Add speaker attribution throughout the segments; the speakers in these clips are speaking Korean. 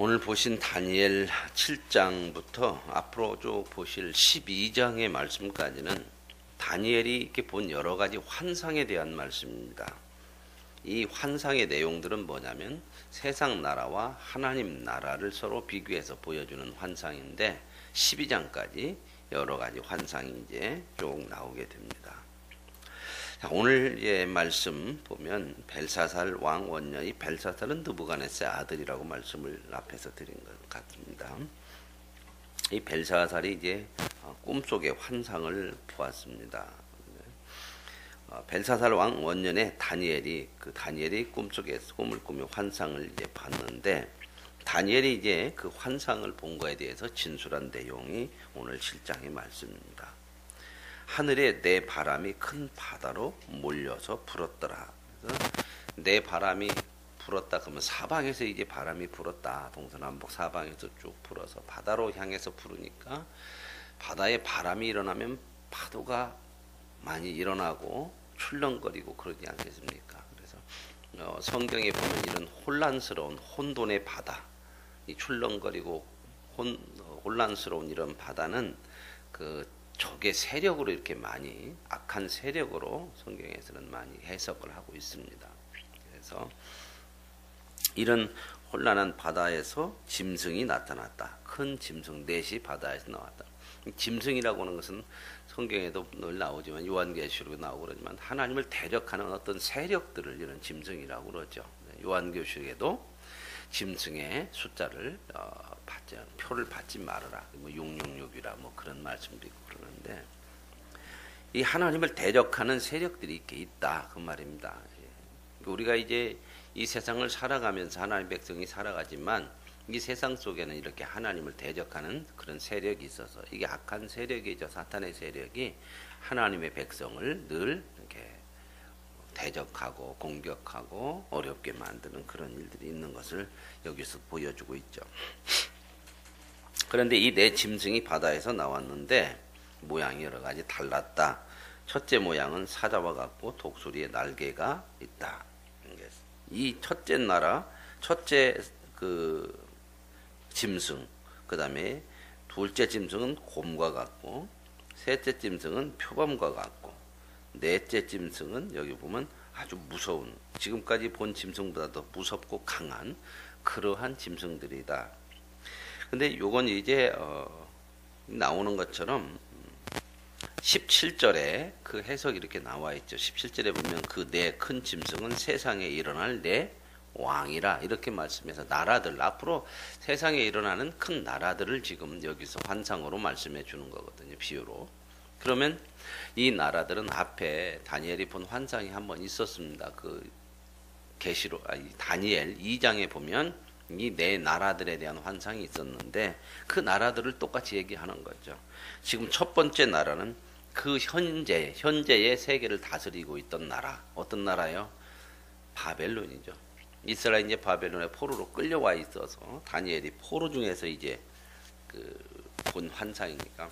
Speaker 1: 오늘 보신 다니엘 7장부터 앞으로 쭉 보실 12장의 말씀까지는 다니엘이 이렇게 본 여러 가지 환상에 대한 말씀입니다. 이 환상의 내용들은 뭐냐면 세상 나라와 하나님 나라를 서로 비교해서 보여주는 환상인데 12장까지 여러 가지 환상이 이제 쭉 나오게 됩니다. 자, 오늘의 말씀 보면 벨사살 왕 원년, 이 벨사살은 느부갓네살 아들이라고 말씀을 앞에서 드린 것 같습니다. 이 벨사살이 이제 꿈속의 환상을 보았습니다. 벨사살 왕 원년에 다니엘이 꿈속에 꿈을 꾸며 환상을 이제 봤는데, 다니엘이 이제 그 환상을 본 거에 대해서 진술한 내용이 오늘 7장의 말씀입니다. 하늘에 내 바람이 큰 바다로 몰려서 불었더라. 내 바람이 불었다 그러면 사방에서 이제 바람이 불었다. 동서남북 사방에서 쭉 불어서 바다로 향해서 부르니까 바다에 바람이 일어나면 파도가 많이 일어나고 출렁거리고 그러지 않겠습니까? 그래서 성경에 보면 이런 혼란스러운 혼돈의 바다, 이 출렁거리고 혼란스러운 이런 바다는 그 적의 세력으로 이렇게 많이 악한 세력으로 성경에서는 많이 해석을 하고 있습니다. 그래서 이런 혼란한 바다에서 짐승이 나타났다. 큰 짐승 넷이 바다에서 나왔다. 짐승이라고 하는 것은 성경에도 늘 나오지만 요한계시록에 나오고 그러지만 하나님을 대적하는 어떤 세력들을 이런 짐승이라고 그러죠. 요한계시록에도 짐승의 숫자를 표를 받지 말아라. 뭐 666이라 뭐 그런 말씀도 있고 그러는데, 이 하나님을 대적하는 세력들이 이렇게 있다 그 말입니다. 우리가 이제 이 세상을 살아가면서 하나님 백성이 살아가지만 이 세상 속에는 이렇게 하나님을 대적하는 그런 세력이 있어서, 이게 악한 세력이죠. 사탄의 세력이 하나님의 백성을 늘 이렇게 대적하고 공격하고 어렵게 만드는 그런 일들이 있는 것을 여기서 보여주고 있죠. 그런데 이 네 짐승이 바다에서 나왔는데 모양이 여러 가지 달랐다. 첫째 모양은 사자와 같고 독수리의 날개가 있다. 이 첫째 그 짐승, 그 다음에 둘째 짐승은 곰과 같고, 셋째 짐승은 표범과 같고, 넷째 짐승은 여기 보면 아주 무서운, 지금까지 본 짐승보다 더 무섭고 강한 그러한 짐승들이다. 근데 요건 이제 나오는 것처럼 17절에 그 해석이 이렇게 나와 있죠. 17절에 보면 그 네 큰 짐승은 세상에 일어날 네 왕이라 이렇게 말씀해서 나라들, 앞으로 세상에 일어나는 큰 나라들을 지금 여기서 환상으로 말씀해 주는 거거든요. 비유로. 그러면 이 나라들은 앞에 다니엘이 본 환상이 한번 있었습니다. 그 다니엘 2장에 보면 이 네 나라들에 대한 환상이 있었는데 그 나라들을 똑같이 얘기하는 거죠. 지금 첫 번째 나라는 그 현재의 세계를 다스리고 있던 나라, 어떤 나라요? 바벨론이죠. 이스라엘이 이제 바벨론의 포로로 끌려와 있어서 다니엘이 포로 중에서 이제 본 환상이니까.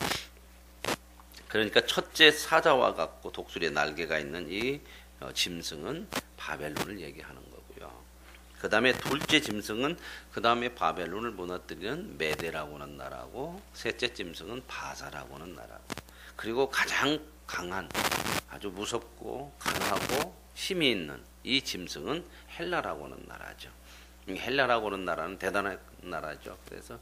Speaker 1: 그러니까 첫째 사자와 같고 독수리의 날개가 있는 이 짐승은 바벨론을 얘기하는 거고요. 그 다음에 둘째 짐승은 그 다음에 바벨론을 무너뜨리는 메대라고 하는 나라고, 셋째 짐승은 바사라고 하는 나라고, 그리고 가장 강한, 아주 무섭고 강하고 힘이 있는 이 짐승은 헬라라고 하는 나라죠. 헬라라고 하는 나라는 대단한 나라죠. 그래서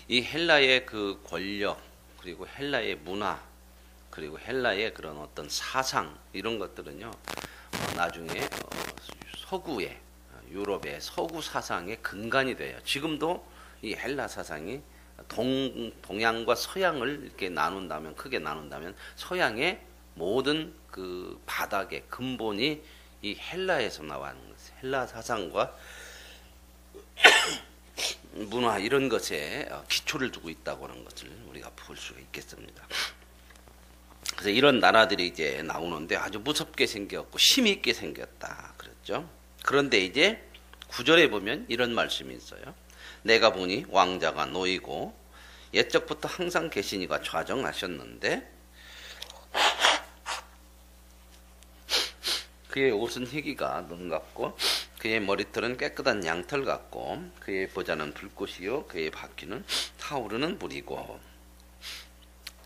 Speaker 1: 이 헬라의 그 권력, 그리고 헬라의 문화, 그리고 헬라의 그런 어떤 사상, 이런 것들은요 나중에 서구의 유럽의 서구 사상의 근간이 돼요. 지금도 이 헬라 사상이 동양과 서양을 이렇게 크게 나눈다면 서양의 모든 그 바닥의 근본이 이 헬라에서 나온 헬라 사상과 문화, 이런 것에 기초를 두고 있다고 하는 것을 우리가 볼 수가 있겠습니다. 그래서 이런 나라들이 이제 나오는데 아주 무섭게 생겼고 힘 있게 생겼다 그랬죠. 그런데 이제 9절에 보면 이런 말씀이 있어요. 내가 보니 왕자가 놓이고 옛적부터 항상 계시니가 좌정하셨는데 그의 옷은 희기가 눈 같고 그의 머리털은 깨끗한 양털 같고 그의 보좌는 불꽃이요 그의 바퀴는 타오르는 불이고.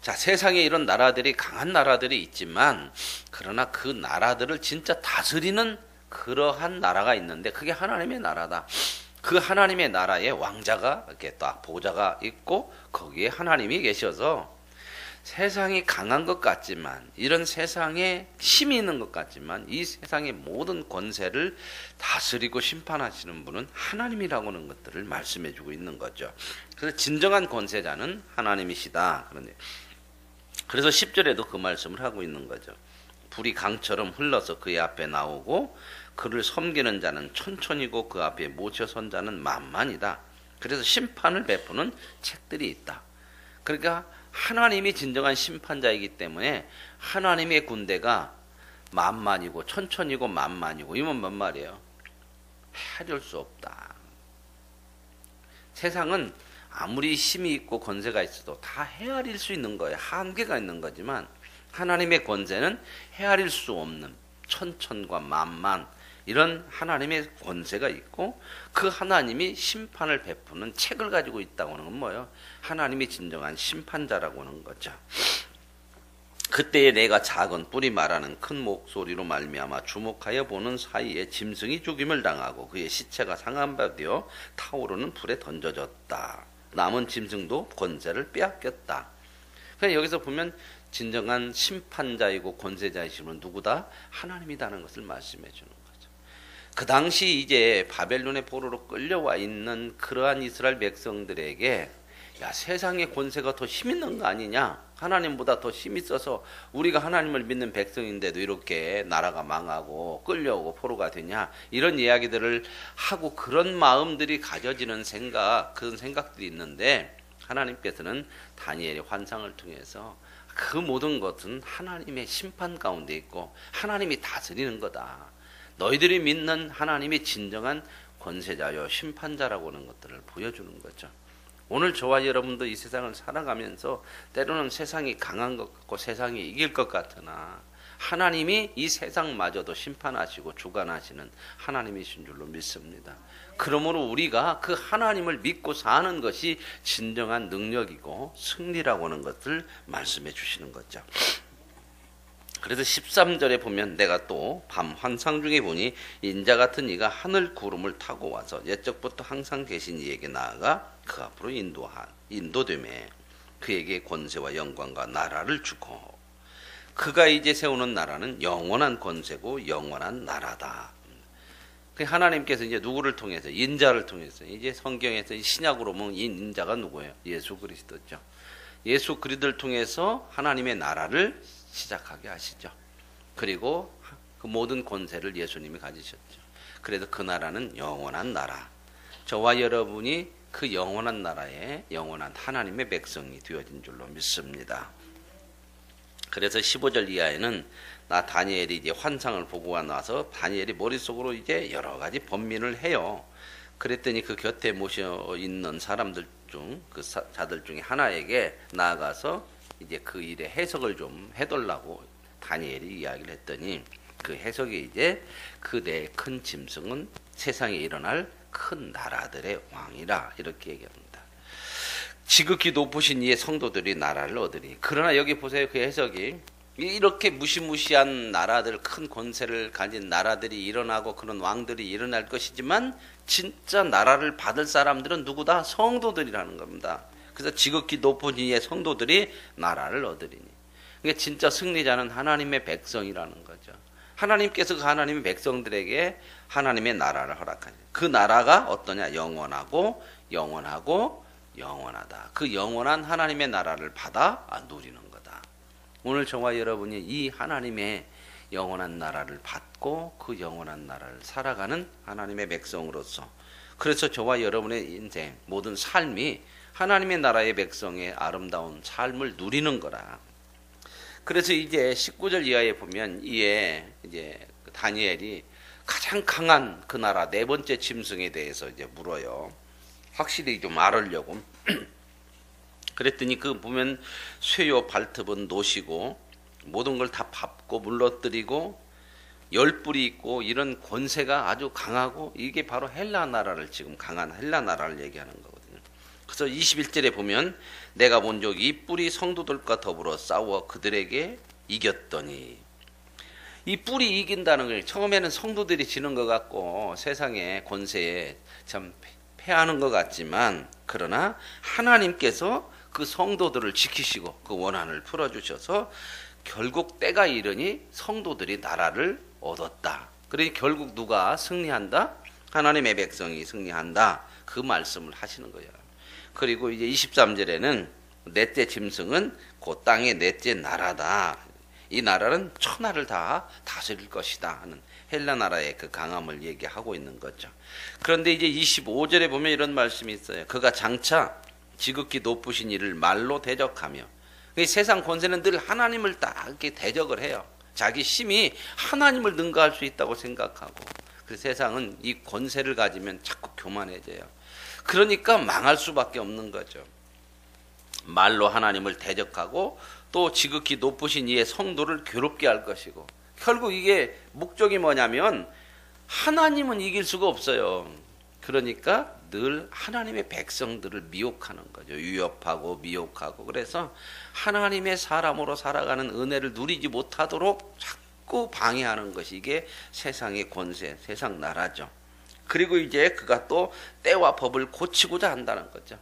Speaker 1: 자, 세상에 이런 나라들이 강한 나라들이 있지만 그러나 그 나라들을 진짜 다스리는 그러한 나라가 있는데 그게 하나님의 나라다. 그 하나님의 나라에 왕자가 이렇게 딱 보좌가 있고 거기에 하나님이 계셔서 세상이 강한 것 같지만 이런 세상에 힘이 있는 것 같지만 이 세상의 모든 권세를 다스리고 심판하시는 분은 하나님이라고 하는 것들을 말씀해 주고 있는 거죠. 그래서 진정한 권세자는 하나님이시다. 그래서 10절에도 그 말씀을 하고 있는 거죠. 불이 강처럼 흘러서 그의 앞에 나오고 그를 섬기는 자는 천천히고 그 앞에 모셔 선 자는 만만이다. 그래서 심판을 베푸는 책들이 있다. 그러니까 하나님이 진정한 심판자이기 때문에 하나님의 군대가 만만이고 천천히고 만만이고 이건 뭔 말이에요? 헤아릴 수 없다. 세상은 아무리 힘이 있고 권세가 있어도 다 헤아릴 수 있는 거예요. 한계가 있는 거지만 하나님의 권세는 헤아릴 수 없는 천천과 만만 이런 하나님의 권세가 있고 그 하나님이 심판을 베푸는 책을 가지고 있다고 하는 건 뭐예요? 하나님이 진정한 심판자라고 하는 거죠. 그때에 내가 작은 뿔이 말하는 큰 목소리로 말미암아 주목하여 보는 사이에 짐승이 죽임을 당하고 그의 시체가 상한 바 되어 타오르는 불에 던져졌다. 남은 짐승도 권세를 빼앗겼다. 그러니까 여기서 보면 진정한 심판자이고 권세자이시면 누구다? 하나님이다는 것을 말씀해 주는 거죠. 그 당시 이제 바벨론의 포로로 끌려와 있는 그러한 이스라엘 백성들에게 야, 세상의 권세가 더 힘 있는 거 아니냐? 하나님보다 더 힘 있어서 우리가 하나님을 믿는 백성인데도 이렇게 나라가 망하고 끌려오고 포로가 되냐? 이런 이야기들을 하고 그런 마음들이 가져지는 그런 생각들이 있는데 하나님께서는 다니엘의 환상을 통해서 그 모든 것은 하나님의 심판 가운데 있고 하나님이 다스리는 거다. 너희들이 믿는 하나님이 진정한 권세자요 심판자라고 하는 것들을 보여주는 거죠. 오늘 저와 여러분도 이 세상을 살아가면서 때로는 세상이 강한 것 같고 세상이 이길 것 같으나 하나님이 이 세상마저도 심판하시고 주관하시는 하나님이신 줄로 믿습니다. 그러므로 우리가 그 하나님을 믿고 사는 것이 진정한 능력이고 승리라고 하는 것을 말씀해 주시는 거죠. 그래서 13절에 보면 내가 또 밤 환상 중에 보니 인자 같은 이가 하늘 구름을 타고 와서 옛적부터 항상 계신 이에게 나아가 그 앞으로 인도되매 그에게 권세와 영광과 나라를 주고 그가 이제 세우는 나라는 영원한 권세고 영원한 나라다. 하나님께서 이제 누구를 통해서 인자를 통해서 이제 성경에서 신약으로 보면 이 인자가 누구예요? 예수 그리스도죠. 예수 그리스도를 통해서 하나님의 나라를 시작하게 하시죠. 그리고 그 모든 권세를 예수님이 가지셨죠. 그래서 그 나라는 영원한 나라. 저와 여러분이 그 영원한 나라에 영원한 하나님의 백성이 되어진 줄로 믿습니다. 그래서 15절 이하에는 나 다니엘이 이제 환상을 보고 나서 다니엘이 머릿속으로 이제 여러 가지 번민을 해요. 그랬더니 그 곁에 모셔 있는 사람들 중 그 자들 중에 하나에게 나아가서 이제 그 일의 해석을 좀 해달라고 다니엘이 이야기를 했더니 그 해석이 이제 그 내 큰 짐승은 세상에 일어날 큰 나라들의 왕이라 이렇게 얘기합니다. 지극히 높으신 이의 성도들이 나라를 얻으니. 그러나 여기 보세요. 그 해석이 이렇게 무시무시한 나라들, 큰 권세를 가진 나라들이 일어나고 그런 왕들이 일어날 것이지만 진짜 나라를 받을 사람들은 누구다? 성도들이라는 겁니다. 그래서 지극히 높은 이의 성도들이 나라를 얻으리니. 그러니까 진짜 승리자는 하나님의 백성이라는 거죠. 하나님께서 그 하나님의 백성들에게 하나님의 나라를 허락하니 그 나라가 어떠냐? 영원하고 영원하고 영원하다. 그 영원한 하나님의 나라를 받아 누리는 거다. 오늘 저와 여러분이 이 하나님의 영원한 나라를 받고 그 영원한 나라를 살아가는 하나님의 백성으로서 그래서 저와 여러분의 인생 모든 삶이 하나님의 나라의 백성의 아름다운 삶을 누리는 거라. 그래서 이제 19절 이하에 보면 이에 이제 다니엘이 가장 강한 그 나라 네 번째 짐승에 대해서 이제 물어요. 확실히 좀 알으려고. 그랬더니 그 보면 쇠요 발톱은 노시고 모든 걸 다 밟고 물러뜨리고 열불이 있고 이런 권세가 아주 강하고 이게 바로 헬라 나라를 지금 강한 헬라 나라를 얘기하는 거거든요. 그래서 21절에 보면 내가 본 적 이 뿔이 성도들과 더불어 싸워 그들에게 이겼더니 이 뿔이 이긴다는 걸 처음에는 성도들이 지는 것 같고 세상의 권세에 참 패하는 것 같지만 그러나 하나님께서 그 성도들을 지키시고 그 원한을 풀어주셔서 결국 때가 이르니 성도들이 나라를 얻었다. 그러니 결국 누가 승리한다? 하나님의 백성이 승리한다. 그 말씀을 하시는 거예요. 그리고 이제 23절에는 넷째 짐승은 그 땅의 넷째 나라다. 이 나라는 천하를 다 다스릴 것이다 하는 헬라 나라의 그 강함을 얘기하고 있는 거죠. 그런데 이제 25절에 보면 이런 말씀이 있어요. 그가 장차 지극히 높으신 이를 말로 대적하며 세상 권세는 늘 하나님을 딱 이렇게 대적을 해요. 자기 힘이 하나님을 능가할 수 있다고 생각하고 그 세상은 이 권세를 가지면 자꾸 교만해져요. 그러니까 망할 수밖에 없는 거죠. 말로 하나님을 대적하고 또 지극히 높으신 이의 성도를 괴롭게 할 것이고 결국 이게 목적이 뭐냐면 하나님은 이길 수가 없어요. 그러니까 늘 하나님의 백성들을 미혹하는 거죠. 위협하고 미혹하고 그래서 하나님의 사람으로 살아가는 은혜를 누리지 못하도록 자꾸 방해하는 것이 이게 세상의 권세, 세상 나라죠. 그리고 이제 그가 또 때와 법을 고치고자 한다는 거죠.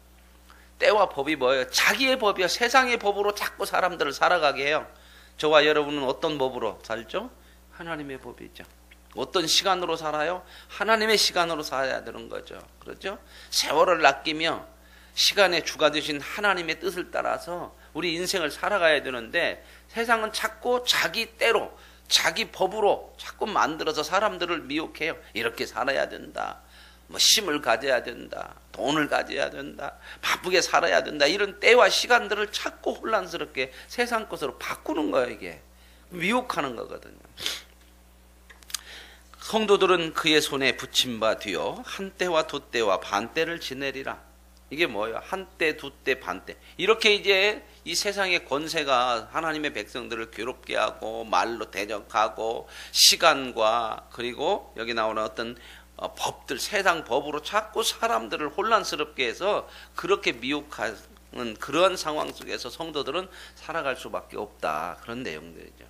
Speaker 1: 때와 법이 뭐예요? 자기의 법이요. 세상의 법으로 자꾸 사람들을 살아가게 해요. 저와 여러분은 어떤 법으로 살죠? 하나님의 법이죠. 어떤 시간으로 살아요? 하나님의 시간으로 살아야 되는 거죠. 그렇죠? 세월을 아끼며 시간의 주가 되신 하나님의 뜻을 따라서 우리 인생을 살아가야 되는데 세상은 자꾸 자기 때로 자기 법으로 자꾸 만들어서 사람들을 미혹해요. 이렇게 살아야 된다. 뭐 힘을 가져야 된다. 돈을 가져야 된다. 바쁘게 살아야 된다. 이런 때와 시간들을 자꾸 혼란스럽게 세상 것으로 바꾸는 거예요. 이게 미혹하는 거거든요. 성도들은 그의 손에 붙임 바 뒤요 한때와 두때와 반때를 지내리라. 이게 뭐예요? 한때, 두때, 반때. 이렇게 이제 이 세상의 권세가 하나님의 백성들을 괴롭게 하고 말로 대적하고 시간과 그리고 여기 나오는 어떤 법들, 세상 법으로 자꾸 사람들을 혼란스럽게 해서 그렇게 미혹하는 그런 상황 속에서 성도들은 살아갈 수밖에 없다. 그런 내용들이죠.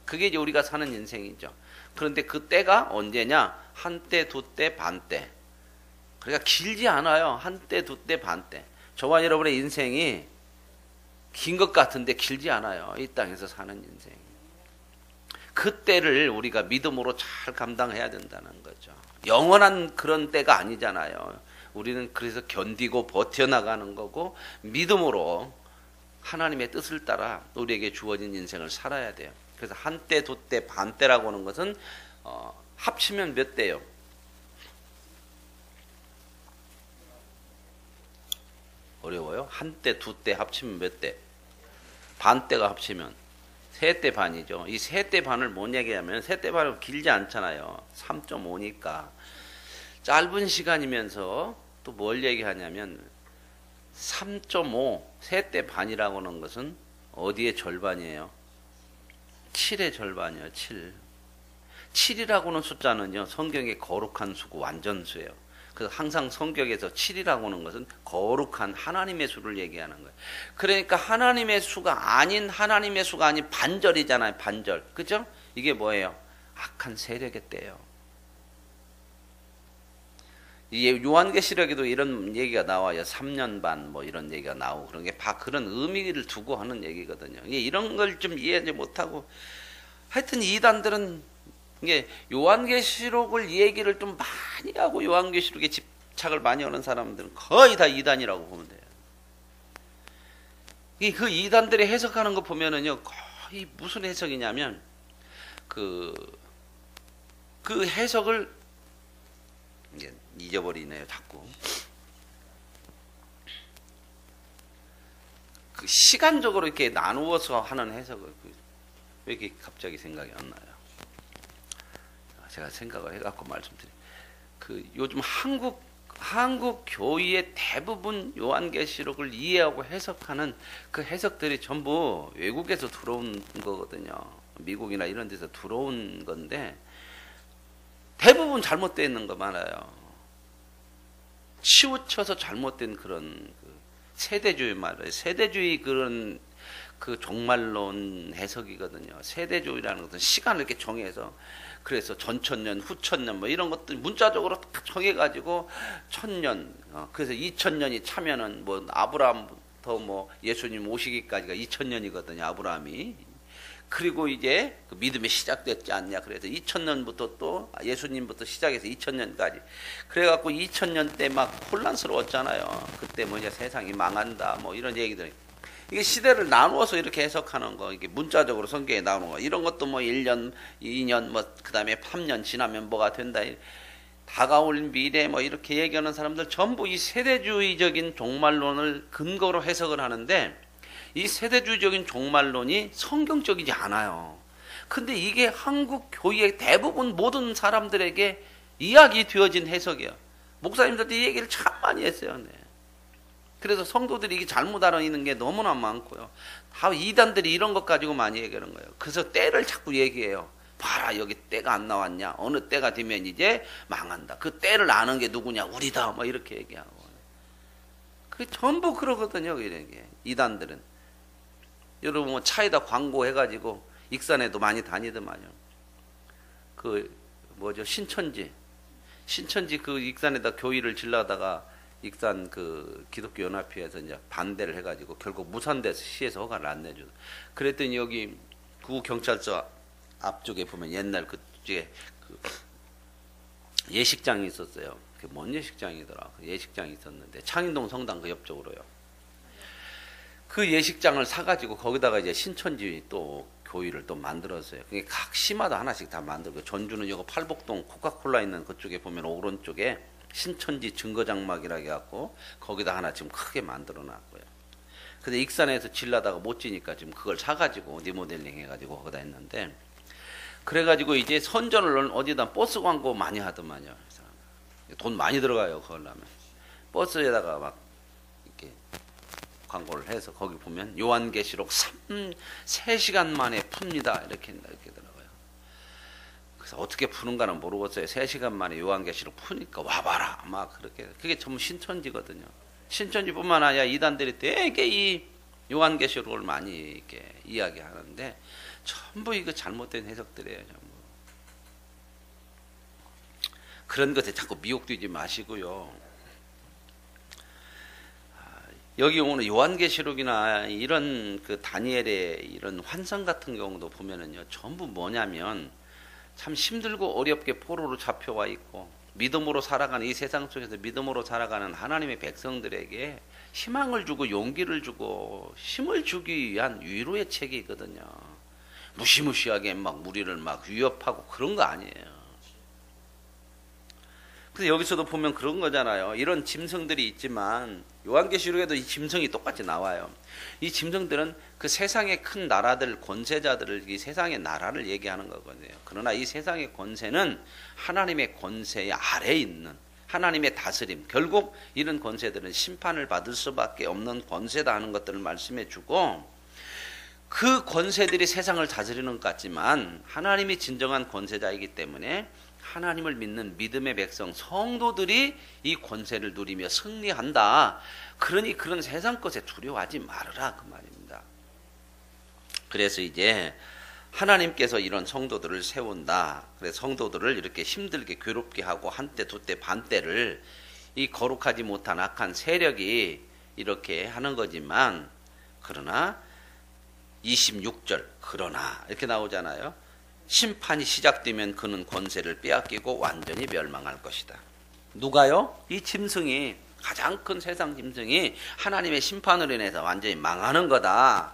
Speaker 1: 그게 이제 우리가 사는 인생이죠. 그런데 그 때가 언제냐? 한때, 두때, 반때. 그러니까 길지 않아요. 한때, 두때, 반때. 저와 여러분의 인생이 긴 것 같은데 길지 않아요. 이 땅에서 사는 인생. 그 때를 우리가 믿음으로 잘 감당해야 된다는 거죠. 영원한 그런 때가 아니잖아요. 우리는 그래서 견디고 버텨나가는 거고 믿음으로 하나님의 뜻을 따라 우리에게 주어진 인생을 살아야 돼요. 그래서 한때, 두때, 반때라고 하는 것은 합치면 몇 때요? 어려워요? 한때, 두때 합치면 몇 때? 반때가 합치면 세 때 반이죠. 이 세 때 반을 뭔 얘기하면 세 때 반은 길지 않잖아요. 3.5니까 짧은 시간이면서 또 뭘 얘기하냐면 3.5 세 때 반이라고 하는 것은 어디의 절반이에요? 7의 절반이에요. 7. 7이라고 하는 숫자는요 성경의 거룩한 수고 완전수예요. 그래서 항상 성경에서 7이라고 하는 것은 거룩한 하나님의 수를 얘기하는 거예요. 그러니까 하나님의 수가 아닌 반절이잖아요. 반절. 그죠? 이게 뭐예요? 악한 세력의 때예요. 이 요한계시록에도 이런 얘기가 나와요. 3년 반 뭐 이런 얘기가 나오고 그런 게 그런 의미를 두고 하는 얘기거든요. 이런 걸 좀 이해하지 못하고 하여튼 이단들은 이게 요한계시록을 얘기를 좀 많이 하고 요한계시록에 집착을 많이 하는 사람들은 거의 다 이단이라고 보면 돼요. 그 이단들이 해석하는 거 보면은요 거의 무슨 해석이냐면 그 해석을 이게 잊어버리네요 자꾸. 그 시간적으로 이렇게 나누어서 하는 해석을 왜 이렇게 갑자기 생각이 안 나요? 제가 생각을 해갖고 말씀드려요. 요즘 한국 교회의 대부분 요한계시록을 이해하고 해석하는 그 해석들이 전부 외국에서 들어온 거거든요. 미국이나 이런 데서 들어온 건데 대부분 잘못되어 있는 거 많아요. 치우쳐서 잘못된 그런 세대주의 말이에요. 세대주의 그런 그 종말론 해석이거든요. 세대주의라는 것은 시간을 이렇게 정해서 그래서 전천년, 후천년 뭐 이런 것들 문자적으로 딱 정해가지고 천년, 그래서 2000년이 차면은 뭐 아브라함부터 뭐 예수님 오시기까지가 2000년이거든요. 아브라함이. 그리고 이제 그 믿음이 시작됐지 않냐. 그래서 2000년부터 또 예수님부터 시작해서 2000년까지. 그래갖고 2000년 때 막 혼란스러웠잖아요. 그때 뭐 이제 세상이 망한다 뭐 이런 얘기들. 이게 시대를 나누어서 이렇게 해석하는 거, 이게 문자적으로 성경에 나오는 거, 이런 것도 뭐 1년, 2년, 뭐, 그 다음에 3년 지나면 뭐가 된다. 다가올 미래 뭐 이렇게 얘기하는 사람들 전부 이 세대주의적인 종말론을 근거로 해석을 하는데 이 세대주의적인 종말론이 성경적이지 않아요. 근데 이게 한국 교회의 대부분 모든 사람들에게 이야기 되어진 해석이에요. 목사님들도 이 얘기를 참 많이 했어요. 네. 그래서 성도들이 이게 잘못 알아있는 게 너무나 많고요. 다 이단들이 이런 것 가지고 많이 얘기하는 거예요. 그래서 때를 자꾸 얘기해요. 봐라, 여기 때가 안 나왔냐. 어느 때가 되면 이제 망한다. 그 때를 아는 게 누구냐. 우리다. 뭐 이렇게 얘기하고. 그게 전부 그러거든요. 이런 게. 이단들은. 여러분 뭐 차에다 광고해가지고 익산에도 많이 다니더만요. 그 뭐죠. 신천지 그 익산에다 교회를 질러다가 익산 그 기독교 연합회에서 이제 반대를 해가지고 결국 무산돼서 시에서 허가를 안 내줘. 그랬더니 여기 구 경찰서 앞쪽에 보면 옛날 그쪽에 그 예식장이 있었어요. 그 뭔 예식장이더라. 그 예식장이 있었는데 창인동 성당 그 옆쪽으로요. 그 예식장을 사가지고 거기다가 이제 신천지 또 교회를 또 만들었어요. 그게 각 시마다 하나씩 다 만들고 전주는 여기 팔복동 코카콜라 있는 그쪽에 보면 오른쪽에 신천지 증거장막이라고 해갖고 거기다 하나 지금 크게 만들어 놨고요. 근데 익산에서 질라다가 못 지니까 지금 그걸 사가지고 리모델링 해가지고 거기다 했는데 그래가지고 이제 선전을 어디다 버스 광고 많이 하더만요. 돈 많이 들어가요. 그걸 하면 버스에다가 막 이렇게 광고를 해서 거기 보면 요한계시록 3시간 만에 풉니다. 이렇게 더라고요. 그래서 어떻게 푸는가는 모르겠어요. 3시간 만에 요한계시록 푸니까 와봐라. 막 그렇게. 그게 전부 신천지거든요. 신천지뿐만 아니라 이단들이 되게 이 요한계시록을 많이 이렇게 이야기하는데 전부 이거 잘못된 해석들이에요. 전부. 그런 것에 자꾸 미혹되지 마시고요. 여기 오늘 요한계시록이나 이런 그 다니엘의 이런 환상 같은 경우도 보면은요, 전부 뭐냐면 참 힘들고 어렵게 포로로 잡혀와 있고 믿음으로 살아가는 이 세상 속에서 믿음으로 살아가는 하나님의 백성들에게 희망을 주고 용기를 주고 힘을 주기 위한 위로의 책이거든요. 무시무시하게 막 우리를 막 위협하고 그런 거 아니에요. 그래서 여기서도 보면 그런 거잖아요. 이런 짐승들이 있지만 요한계시록에도 이 짐승이 똑같이 나와요. 이 짐승들은 그 세상의 큰 나라들, 권세자들을 이 세상의 나라를 얘기하는 거거든요. 그러나 이 세상의 권세는 하나님의 권세 아래에 있는 하나님의 다스림, 결국 이런 권세들은 심판을 받을 수밖에 없는 권세다 하는 것들을 말씀해 주고 그 권세들이 세상을 다스리는 것 같지만 하나님이 진정한 권세자이기 때문에 하나님을 믿는 믿음의 백성 성도들이 이 권세를 누리며 승리한다. 그러니 그런 세상 것에 두려워하지 말으라 그 말입니다. 그래서 이제 하나님께서 이런 성도들을 세운다. 그래서 성도들을 이렇게 힘들게 괴롭게 하고 한때 두때 반때를 이 거룩하지 못한 악한 세력이 이렇게 하는 거지만 그러나 26절 그러나 이렇게 나오잖아요. 심판이 시작되면 그는 권세를 빼앗기고 완전히 멸망할 것이다. 누가요? 이 짐승이 가장 큰 세상 짐승이 하나님의 심판으로 인해서 완전히 망하는 거다.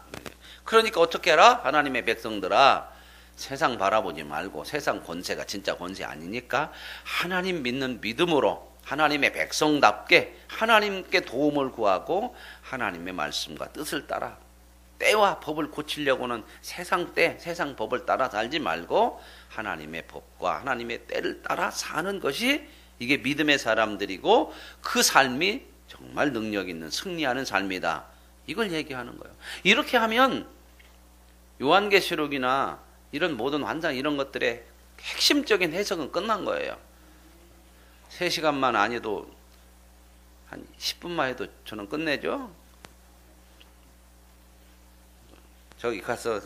Speaker 1: 그러니까 어떻게 해라? 하나님의 백성들아 세상 바라보지 말고 세상 권세가 진짜 권세 아니니까 하나님 믿는 믿음으로 하나님의 백성답게 하나님께 도움을 구하고 하나님의 말씀과 뜻을 따라 때와 법을 고치려고는 세상 때, 세상 법을 따라 살지 말고 하나님의 법과 하나님의 때를 따라 사는 것이 이게 믿음의 사람들이고 그 삶이 정말 능력 있는 승리하는 삶이다. 이걸 얘기하는 거예요. 이렇게 하면 요한계시록이나 이런 모든 환상 이런 것들의 핵심적인 해석은 끝난 거예요. 3시간만 아니도 한 10분만 해도 저는 끝내죠. 저기 가서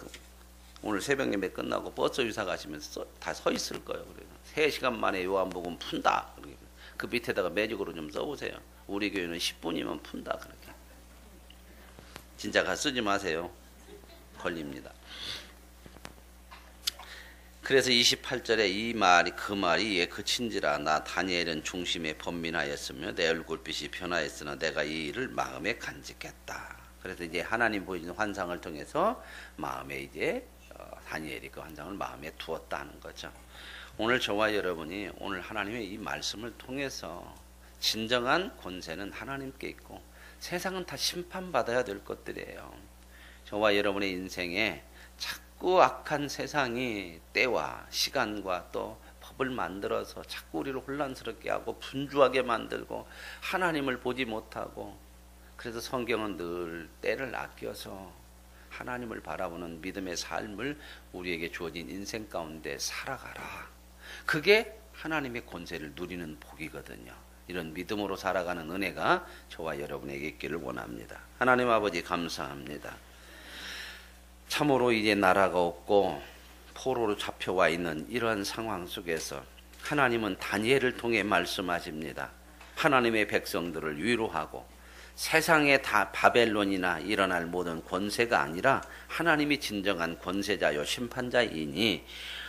Speaker 1: 오늘 새벽 예배 끝나고 버스 유사 가시면서 다 서 있을 거예요. 그래서 3시간 만에 요한복음 푼다. 그 밑에다가 매직으로 좀 써보세요. 우리 교회는 10분이면 푼다. 그렇게. 진짜 가 쓰지 마세요. 걸립니다. 그래서 28절에 이 말이 그 말이 이에 그친지라 나 다니엘은 중심에 번민하였으며 내 얼굴빛이 변하였으나 내가 이 일을 마음에 간직했다. 그래서 이제 하나님 보여주는 환상을 통해서 마음에 이제 다니엘이 그 환상을 마음에 두었다는 거죠. 오늘 저와 여러분이 오늘 하나님의 이 말씀을 통해서 진정한 권세는 하나님께 있고 세상은 다 심판받아야 될 것들이에요. 저와 여러분의 인생에 자꾸 악한 세상이 때와 시간과 또 법을 만들어서 자꾸 우리를 혼란스럽게 하고 분주하게 만들고 하나님을 보지 못하고, 그래서 성경은 늘 때를 아껴서 하나님을 바라보는 믿음의 삶을 우리에게 주어진 인생 가운데 살아가라. 그게 하나님의 권세를 누리는 복이거든요. 이런 믿음으로 살아가는 은혜가 저와 여러분에게 있기를 원합니다. 하나님 아버지 감사합니다. 참으로 이제 나라가 없고 포로로 잡혀와 있는 이러한 상황 속에서 하나님은 다니엘을 통해 말씀하십니다. 하나님의 백성들을 위로하고 세상에 다 바벨론이나 일어날 모든 권세가 아니라 하나님이 진정한 권세자요 심판자이니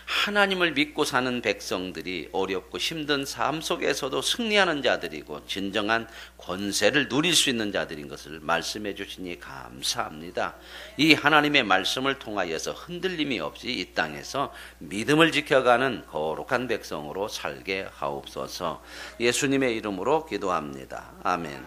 Speaker 1: 하나님을 믿고 사는 백성들이 어렵고 힘든 삶 속에서도 승리하는 자들이고 진정한 권세를 누릴 수 있는 자들인 것을 말씀해 주시니 감사합니다. 이 하나님의 말씀을 통하여서 흔들림이 없이 이 땅에서 믿음을 지켜가는 거룩한 백성으로 살게 하옵소서. 예수님의 이름으로 기도합니다. 아멘.